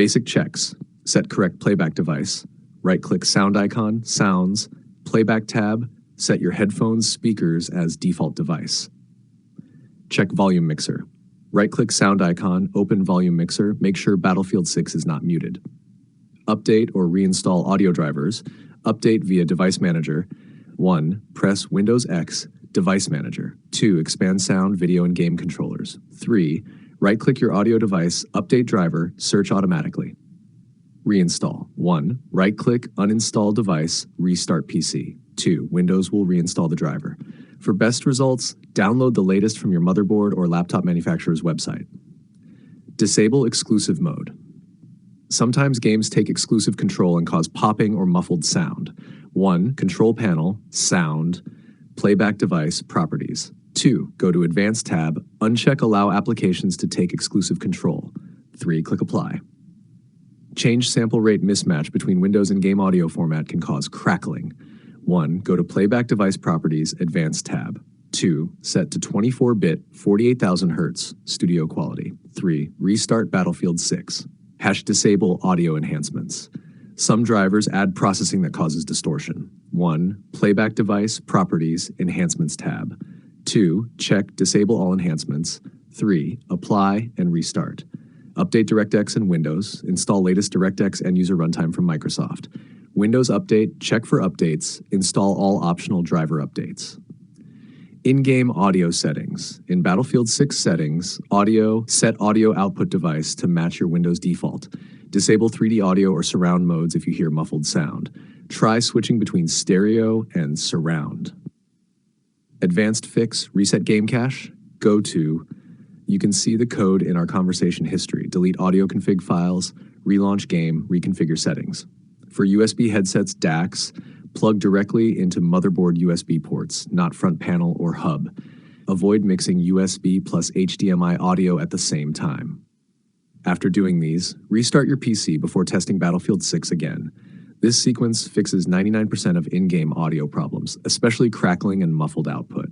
Basic checks. Set correct playback device. Right-click sound icon, sounds, playback tab, set your headphones, speakers as default device. Check volume mixer. Right-click sound icon, open volume mixer, make sure Battlefield 6 is not muted. Update or reinstall audio drivers. Update via Device Manager. 1. Press Windows X, Device Manager. 2. Expand sound, video, and game controllers. 3. Right-click your audio device, update driver, search automatically. Reinstall. 1. Right-click, uninstall device, restart PC. 2. Windows will reinstall the driver. For best results, download the latest from your motherboard or laptop manufacturer's website. Disable exclusive mode. Sometimes games take exclusive control and cause popping or muffled sound. 1. Control panel, sound, playback device, properties. 2. Go to Advanced tab, uncheck Allow applications to take exclusive control. 3. Click Apply. Change sample rate mismatch between Windows and game audio format can cause crackling. 1. Go to Playback Device Properties, Advanced tab. 2. Set to 24-bit, 48,000 Hz, studio quality. 3. Restart Battlefield 6. Disable audio enhancements. Some drivers add processing that causes distortion. 1. Playback Device, Properties, Enhancements tab. 2. Check Disable all enhancements. 3. Apply and restart. Update DirectX and Windows. Install latest DirectX end-user runtime from Microsoft. Windows Update, check for updates. Install all optional driver updates. In-game audio settings. In Battlefield 6 settings, audio, set audio output device to match your Windows default. Disable 3D audio or surround modes if you hear muffled sound. Try switching between stereo and surround. Advanced fix, reset game cache. Go to, you can see the code in our conversation history. Delete audio config files, relaunch game, reconfigure settings. For USB headsets, DACs, plug directly into motherboard USB ports, not front panel or hub. Avoid mixing USB plus HDMI audio at the same time. After doing these, restart your PC before testing Battlefield 6 again. This sequence fixes 99% of in-game audio problems, especially crackling and muffled output.